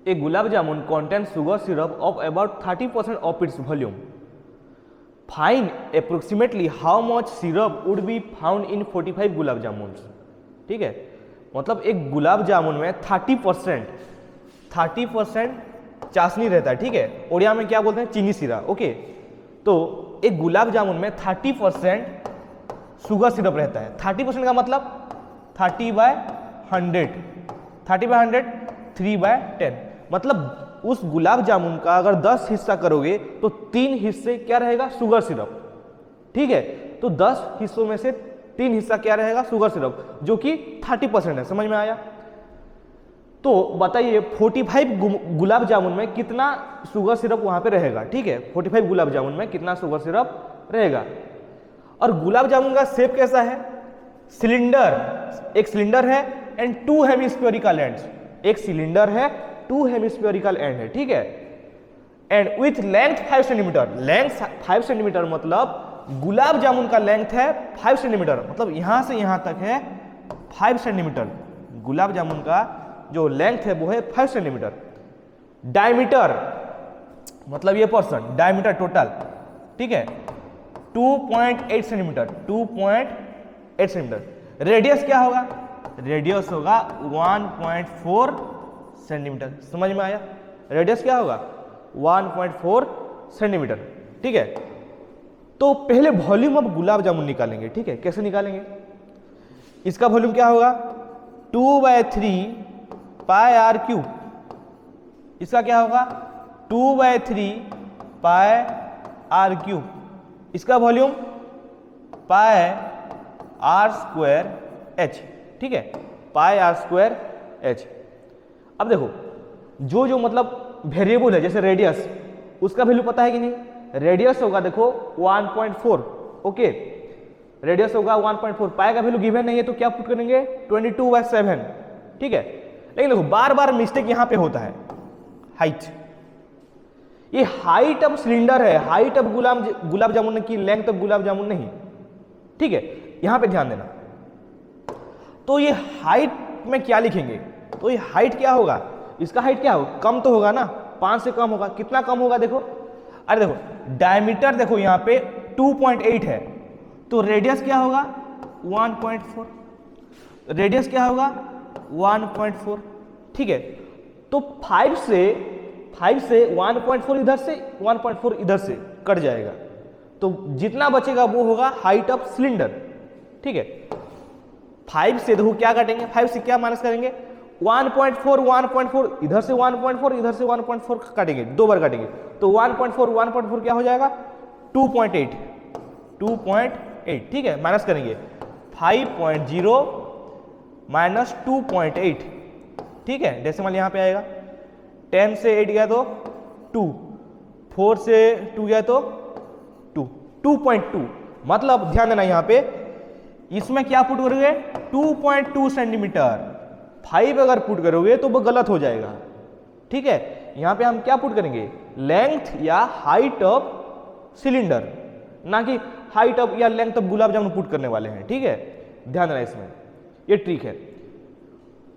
A gulab jamun contains sugar syrup of about 30% of its volume. Find approximately how much syrup would be found in 45 gulab jamun. ठीक है, मतलब एक गुलाब जामुन में 30% चाशनी रहता है. ठीक है, उड़िया में क्या बोलते हैं, चीनी सीरा. ओके, तो एक गुलाब जामुन में 30% शुगर सिरप रहता है. 30% का मतलब 30/100, 30/100 3/10. मतलब उस गुलाब जामुन का अगर 10 हिस्सा करोगे तो 3 हिस्से क्या रहेगा, शुगर सिरप. ठीक है, तो 10 हिस्सों में से 3 हिस्सा क्या रहेगा, शुगर सिरप, जो कि 30% है. समझ में आया? तो बताइए 45 गुलाब जामुन में कितना शुगर सिरप वहां पे रहेगा. ठीक है, 45 गुलाब जामुन में कितना शुगर सिरप रहेगा. और गुलाब जामुन का शेप कैसा है, सिलेंडर. एक सिलेंडर है एंड 2 हेमिस्फेरिकल एंड्स. एक सिलेंडर है, 2 हेमिस्फेरिकल एंड है. ठीक है, and with length 5 centimetre. Length 5 centimetre मतलब गुलाब जामुन का लेंथ है 5 सेंटीमीटर, मतलब यहां से यहां तक है 5 सेंटीमीटर. गुलाब जामुन का जो लेंथ है वो है 5 सेंटीमीटर. डायमीटर मतलब ये पर्सन, डायमीटर टोटल. ठीक है, 2.8 सेंटीमीटर, 2.8 सेंटीमीटर. रेडियस क्या होगा, रेडियस होगा 1.4 सेंटीमीटर. समझ में आया? रेडियस क्या होगा, 1.4 सेंटीमीटर. ठीक है, तो पहले वॉल्यूम ऑफ गुलाब जामुन निकालेंगे. ठीक है, कैसे निकालेंगे? इसका वॉल्यूम क्या होगा, 2/3 पाई आर क्यूब. इसका क्या होगा, 2/3 पाई आर क्यूब. इसका volume pi are square H. ठीक है, पाई आर स्क्वायर एच. अब देखो जो मतलब वेरिएबल है, जैसे रेडियस, उसका वैल्यू पता है कि नहीं. रेडियस होगा देखो 1.4. ओके, रेडियस होगा 1.4. पाई का वैल्यू गिवन नहीं है तो क्या पुट करेंगे, 22/7. ठीक है, लेकिन देखो बार बार मिस्टेक यहां पे होता है. हाइट, ये हाइट ऑफ सिलेंडर है, हाइट ऑफ गुलाब जामुन की लेंथ ऑफ गुलाब जामुन नहीं. ठीक है, यहां पे ध्यान देना. तो ये हाइट में क्या लिखेंगे, तो ये हाइट क्या होगा, इसका हाइट क्या होगा, कम तो होगा ना, 5 से कम होगा. कितना कम होगा देखो, अरे देखो डायमीटर देखो यहां पे 2.8 है, तो रेडियस क्या होगा 1.4. रेडियस क्या होगा 1.4. ठीक है, तो 5 से 1.4 इधर से, 1.4 इधर से कट जाएगा, तो जितना बचेगा वो होगा हाइट ऑफ सिलेंडर. ठीक है, 5 से देखो क्या काटेंगे, 5 से क्या माइनस करेंगे, 1.4 इधर से 1.4 इधर से 1.4 काटेंगे, 2 बार काटेंगे, तो 1.4 क्या हो जाएगा 2.8. ठीक है, माइनस करेंगे 5.0 माइनस 2.8. ठीक है, डेसिमल यहां पे आएगा. 10 से 8 गया तो 2, 4 से 2 गया तो 2.2. मतलब ध्यान देना यहां पे, इसमें क्या पुट करोगे 2.2 सेंटीमीटर. 5 अगर पुट करोगे तो वो गलत हो जाएगा. ठीक है, यहां पे हम क्या पुट करेंगे, लेंथ या हाइट ऑफ सिलेंडर, ना कि हाइट ऑफ या length of gulab jamun put करने वाले हैं. ठीक है, ध्यान देना इसमें, ये ट्रिक है.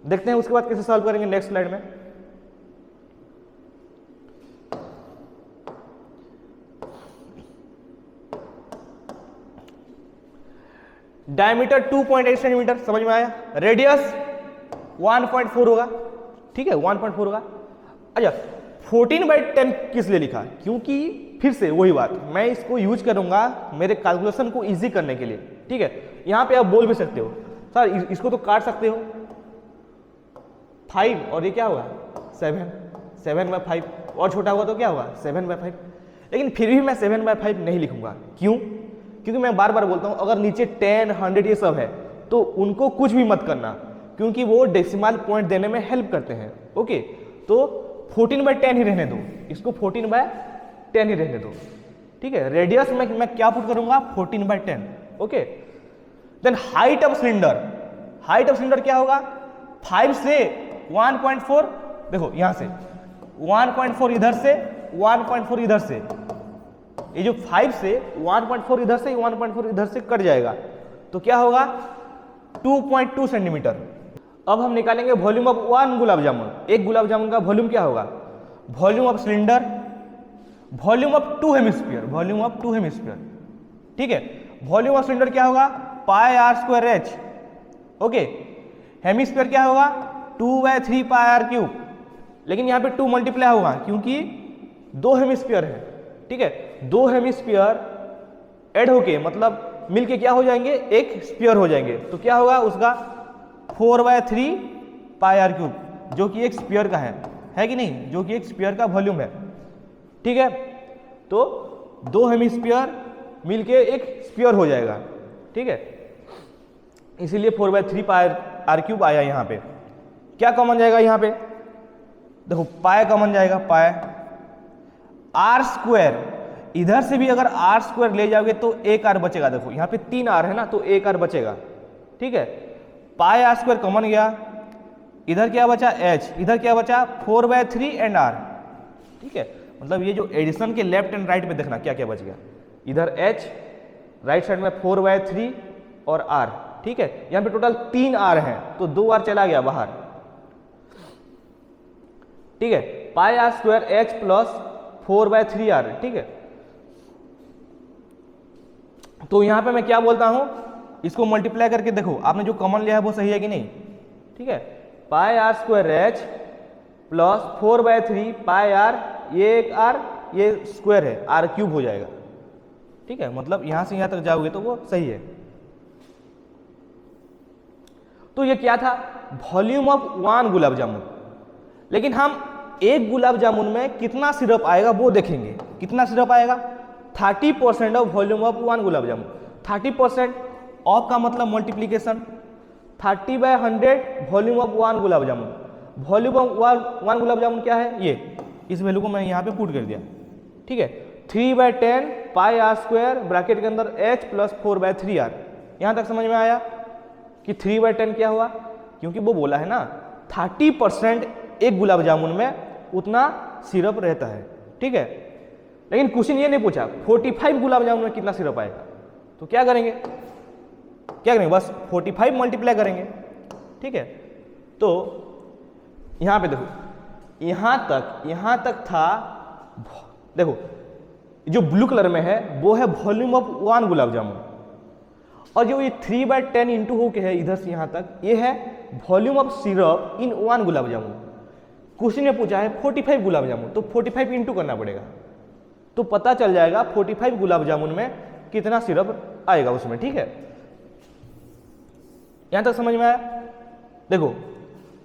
देखते हैं उसके बाद कैसे सॉल्व करेंगे नेक्स्ट स्लाइड में. डायमीटर 2.8 सेंटीमीटर, समझ में आया. रेडियस 1.4 होगा. ठीक है, 1.4 होगा. अच्छा, 14/10 किस लिए लिखा, क्योंकि फिर से वही बात, मैं इसको यूज करूंगा मेरे कैलकुलेशन को इजी करने के लिए. ठीक है, यहां पे आप बोल भी सकते हो सर इसको तो काट सकते हो, 5 और ये क्या होगा 7/5, और छोटा हुआ तो क्या होगा 7/5. लेकिन फिर भी मैं 7/5 नहीं लिखूंगा. क्यों, क्योंकि मैं बार बार बोलता हूं अगर नीचे 10, 100 ये सब है तो उनको कुछ भी मत करना, क्योंकि वो डेसिमल पॉइंट देने में हेल्प करते हैं. ओके, तो 14/10 ही रहने दो, इसको 14/10 ही रहने दो. ठीक है, रेडियस में मैं क्या पुट करूंगा 14/10. Okay, then height of cylinder, height of cylinder क्या होगा 5 से 1.4. देखो यहां से 1.4 इधर से 1.4 इधर से, ये जो 5 से 1.4 इधर से 1.4 इधर से कट जाएगा, तो क्या होगा 2.2 सेंटीमीटर. अब हम निकालेंगे volume of one gulab jamun. एक गुलाब जामुन का वॉल्यूम क्या होगा? Volume of cylinder, volume of two hemisphere, volume of two hemisphere, ठीक है। वॉल्यूम ऑफ सिलेंडर क्या होगा? Pi are square h, okay. Hemisphere क्या होगा? 2/3 पाई आर क्यूब, लेकिन यहाँ पे 2 मल्टीप्लाई होगा क्योंकि 2 हेमिस्फीयर है, ठीक है। 2 हेमिस्फीयर ऐड होके मतलब मिलके क्या हो जाएंगे? एक स्फीयर हो जाएंगे। तो क्या होगा उसका? 4/3 पाई आर क्यूब, जो कि एक स्फीयर का है कि नहीं? जो कि एक स्फीयर का वॉल्यूम है, ठीक है। तो 2 हेमिस्फीयर मिलके एक स्फीयर हो जाएगा, ठीक है। इसीलिए 4/3 पाई आर क्यूब आया यहाँ पे। क्या कॉमन जाएगा यहाँ पे? देखो पाई कॉमन जाएगा, पाई आर स्क्वायर, इधर से भी अगर आर स्क्वायर ले जाओगे तो एक आर बचेगा। देखो यहाँ पे 3 आर है ना, तो एक आर बचेगा, ठीक है। पाई आर स्क्वायर कॉमन गया, इधर क्या बचा? एच, इधर क्या बचा? 4/3 एंड आर, ठीक है। मतलब ये जो एडिशन के लेफ्ट एंड राइट में देखना क्या क्या बच गया। इधर एच, राइट साइड में 4/3 और आर, ठीक है। यहाँ पे टोटल 3 आर हैं, तो 2 आर चला गया बाहर, ठीक है। Pi are square h plus 4/3 r, ठीक है। तो यहां पे मैं क्या बोलता हूं, इसको मल्टीप्लाई करके देखो आपने जो कॉमन लिया है वो सही है कि नहीं, ठीक है। Pi are square h plus 4/3 pi r, ये एक आर, ये स्क्वायर है, आर क्यूब हो जाएगा, ठीक है। मतलब यहां से यहां तक जाओगे तो वो सही है। तो ये क्या था? Volume of 1 gulab jamun. लेकिन हम एक गुलाब जामुन में कितना सिरप आएगा वो देखेंगे। कितना सिरप आएगा? 30% of volume of 1 gulab jamun. 30% of का मतलब multiplication, 30/100 volume of 1 gulab jamun. Volume of 1 gulab jamun क्या है? ये, इस वैल्यू को मैंने यहाँ पे पुट कर दिया, ठीक है। 3/10 पाई आर स्क्वायर ब्रैकेट के अंदर एच प्लस 4/3 आर। यहाँ तक समझ में आया कि 3/10 क्या हुआ? क्योंकि वो बोला है ना 30% एक गुलाब जामुन में उतना सिरप रहता है, ठीक है। लेकिन क्वेश्चन ये नहीं पूछा 45 गुलाब जामुन में कितना सिरप आएगा। तो क्या करेंगे? बस 45 मल्टीप्लाई करेंगे, ठीक है। तो यहां पे देखो, यहां तक था। देखो जो ब्लू कलर में है वो है वॉल्यूम ऑफ 1 गुलाब जामुन, और जो ये 3/10 इंटू हो के है इधर से यहां तक, ये है volume of syrup in 1 gulab jamun. Question में पूछा है 45 गुलाब जामुन, तो 45 इंटू करना पड़ेगा, तो पता चल जाएगा 45 गुलाब जामुन में कितना सिरप आएगा उसमें, ठीक है। यहां तक समझ में आया? देखो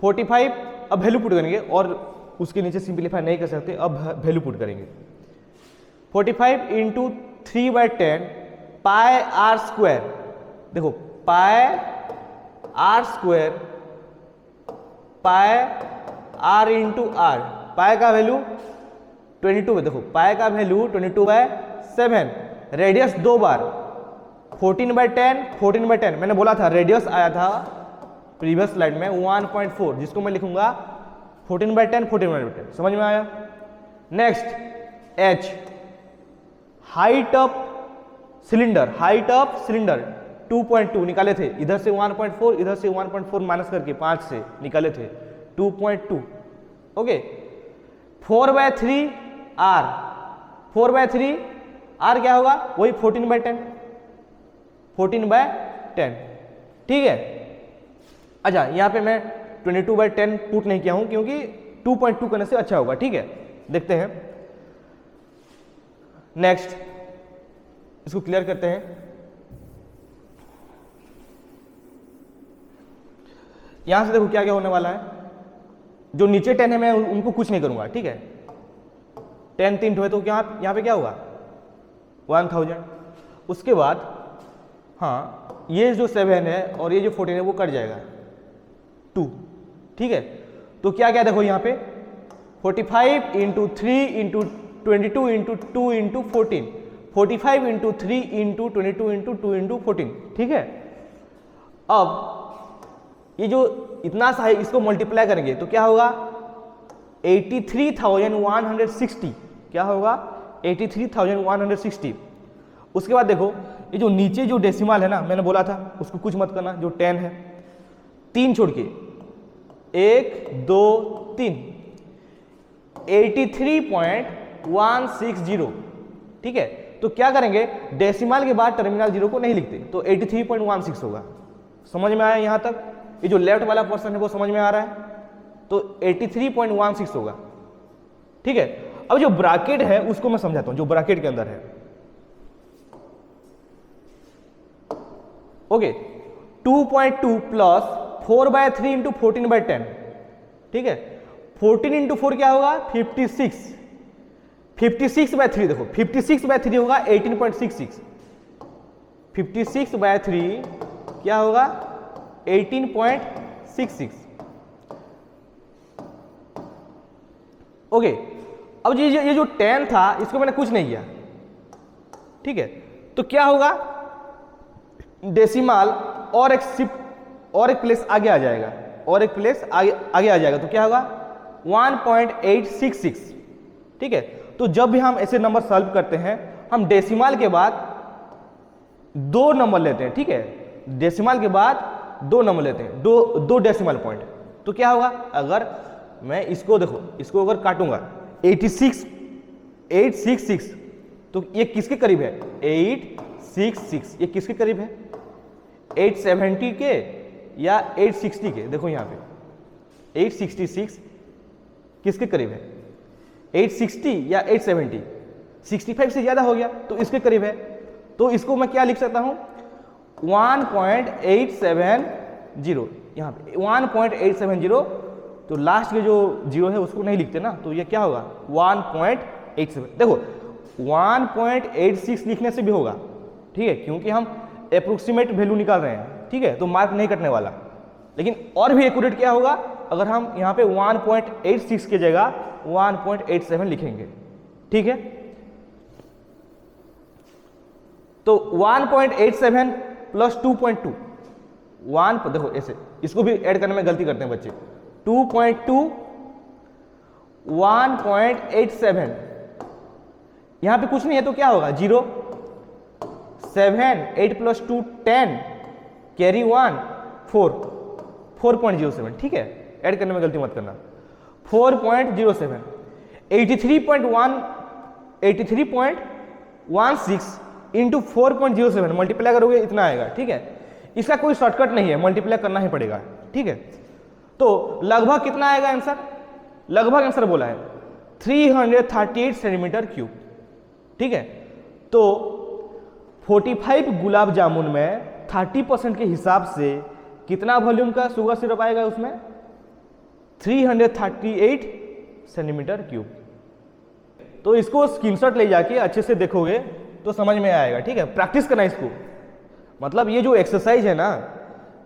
45, अब वैल्यू पुट करेंगे और उसके नीचे सिंप्लीफाई नहीं कर सकते, अब वैल्यू पुट करेंगे। 45 इंटू 3/10 पाई आर स्क्वायर। देखो pi are square, pi r into r, pi का वैल्यू 22 है। देखो पाई का वैल्यू 22/7, रेडियस 2 बार 14/10, 14/10 मैंने बोला था, रेडियस आया था प्रीवियस स्लाइड में 1.4, जिसको मैं लिखूंगा 14/10, 14/10। समझ में आया? Next H, height of cylinder, 2.2 निकाले थे। इधर से 1.4, इधर से 1.4 माइनस करके 5 से निकाले थे 2.2, ओके। 4/3 आर, 4/3 आर क्या होगा? वही 14/10, 14/10, ठीक है। अच्छा यहाँ पे मैं 22/10 पुट नहीं किया हूं क्योंकि 2.2 करने से अच्छा होगा, ठीक है। देखते हैं नेक्स्ट, इसको क्लियर करते हैं। यहां से देखो क्या क्या होने वाला है। जो नीचे 10 है मैं उनको कुछ नहीं करूंगा, ठीक है। 10 3 है तो क्या यहाँ पे क्या होगा? 1000। उसके बाद हाँ ये जो 7 है और ये जो 14 है वो कट जाएगा 2, ठीक है। तो क्या क्या देखो यहाँ पे 45 into 3 into 22 into 2 into 14, 45 into 3 into 22 into 2 into 14, ठीक है। अब ये जो इतना सा है इसको मल्टीप्लाई करेंगे तो क्या होगा? 83,160, क्या होगा? 83,160। उसके बाद देखो ये जो नीचे जो डेसिमल है ना, मैंने बोला था उसको कुछ मत करना, जो 10 है 3 छोड़ के 1 2 3 83.160। ठीक है, तो क्या करेंगे, डेसिमल के बाद टर्मिनल जीरो को नहीं लिखते, तो 83.16 होगा। समझ में आया यहाँ तक? ये जो लेफ्ट वाला पोर्शन है वो समझ में आ रहा है, तो 83.16 होगा। ठीक है, अब जो ब्रैकेट है उसको मैं समझाता हूं, जो ब्रैकेट के अंदर है। Okay, 2.2 plus 4/3 into 14/10। ठीक है, 14 इंटू 4 क्या होगा, 56। 56/3 देखो, 56/3 होगा 18.66। 56/3 क्या होगा, 18.66। ओके, अब ये जो 10 था इसको मैंने कुछ नहीं किया। ठीक है, तो क्या होगा, डेसिमल और एक शिफ्ट और एक प्लेस आगे आ जाएगा, और एक प्लेस आगे आ जाएगा, तो क्या होगा 1.866। ठीक है, तो जब भी हम ऐसे नंबर सॉल्व करते हैं हम डेसिमल के बाद 2 नंबर लेते हैं। ठीक है, डेसिमल के बाद 2 नंबर लेते हैं, दो डेसिमल पॉइंट। तो क्या होगा, अगर मैं इसको देखो, इसको अगर काटूंगा 866, तो ये किसके करीब है, 866। ये किसके करीब है, 870 के या 860 के। देखो यहाँ पे 866 किसके करीब है, 860 या 870। 65 से ज्यादा हो गया तो इसके करीब है, तो इसको मैं क्या लिख सकता हूं, 1.870। यहाँ पे 1.870, तो लास्ट के जो जीरो है उसको नहीं लिखते ना, तो ये क्या होगा 1.87। देखो 1.86 लिखने से भी होगा। ठीक है, क्योंकि हम अप्रोक्सीमेट वैल्यू निकाल रहे हैं। ठीक है, तो मार्क नहीं कटने वाला। लेकिन और भी एक्यूरेट क्या होगा, अगर हम यहाँ पे 1.86 की जगह 1.87 लिखेंगे। ठीक है, तो 1.87 प्लस 2.2, देखो ऐसे, इसको भी ऐड करने में गलती करते हैं बच्चे। 2.2 1.87, यहां पे कुछ नहीं है तो क्या होगा 0। 7 8 प्लस 2 10 कैरी 1 4.07। ठीक है, ऐड करने में गलती मत करना। 4.07 83.16 इंटू 4.07 मल्टीप्लाई करोगे इतना आएगा। ठीक है, इसका कोई शॉर्टकट नहीं है, मल्टीप्लाई करना ही पड़ेगा। ठीक है, तो लगभग कितना आएगा आंसर, लगभग आंसर बोला है 338 सेंटीमीटर क्यूब। ठीक है, तो 45 गुलाब जामुन में 30% के हिसाब से कितना वॉल्यूम का शुगर सिरप आएगा उसमें, 338 सेंटीमीटर क्यूब। तो इसको स्क्रीनशॉट ले जाके अच्छे से देखोगे तो समझ में आएगा। ठीक है, प्रैक्टिस करना इसको, मतलब ये जो एक्सरसाइज है ना,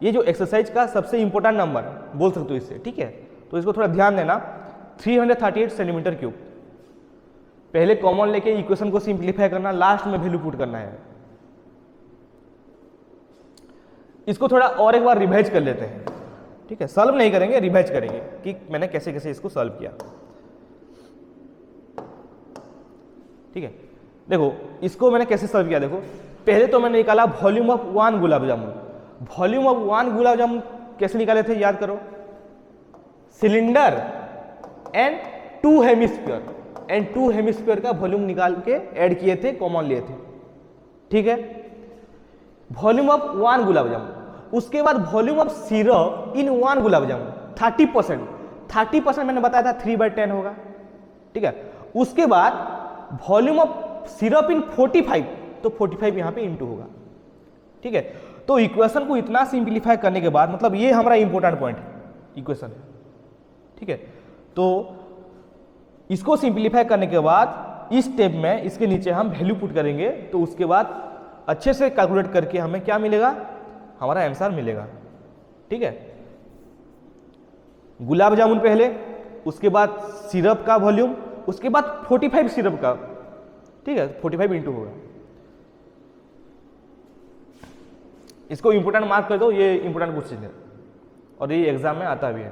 ये जो एक्सरसाइज का सबसे इंपॉर्टेंट नंबर बोल सकते हो इससे। ठीक है, तो इसको थोड़ा ध्यान देना। 338 सेंटीमीटर क्यूब, पहले कॉमन लेके इक्वेशन को सिंप्लीफाई करना, लास्ट में वैल्यू पुट करना है। इसको थोड़ा और एक बार रिवाइज कर लेते हैं। ठीक है, सॉल्व नहीं करेंगे, रिवाइज करेंगे कि मैंने कैसे कैसे इसको सॉल्व किया। ठीक है, देखो इसको मैंने कैसे सॉल्व किया। देखो पहले तो मैंने निकाला volume of 1 gulab jamun. Volume of 1 gulab jamun कैसे निकाले थे, याद करो, सिलेंडर एंड 2 हेमिस्फीयर का वॉल्यूम निकाल के ऐड किए थे, कॉमन लिए थे। ठीक है, वॉल्यूम ऑफ 1 गुलाब जामुन। उसके बाद वॉल्यूम ऑफ सिरप इन 1 गुलाब जामुन 30% मैंने बताया था 3/10 होगा। ठीक है, उसके बाद वॉल्यूम ऑफ सिरप इन 45, तो 45 यहां पे इंटू होगा। ठीक है, तो इक्वेशन को इतना सिंप्लीफाई करने के बाद, मतलब ये हमारा इंपॉर्टेंट पॉइंट इक्वेशन है। ठीक है, तो इसको सिंप्लीफाई करने के बाद इस स्टेप में इसके नीचे हम वैल्यू पुट करेंगे, तो उसके बाद अच्छे से कैलकुलेट करके हमें क्या मिलेगा, हमारा आंसर मिलेगा। ठीक है, गुलाब जामुन पहले, उसके बाद सिरप का वॉल्यूम, उसके बाद 45 सिरप का। ठीक है, 45 इंटू होगा। इसको इंपोर्टेंट मार्क कर दो, ये इंपोर्टेंट क्वेश्चन है और ये एग्जाम में आता भी है।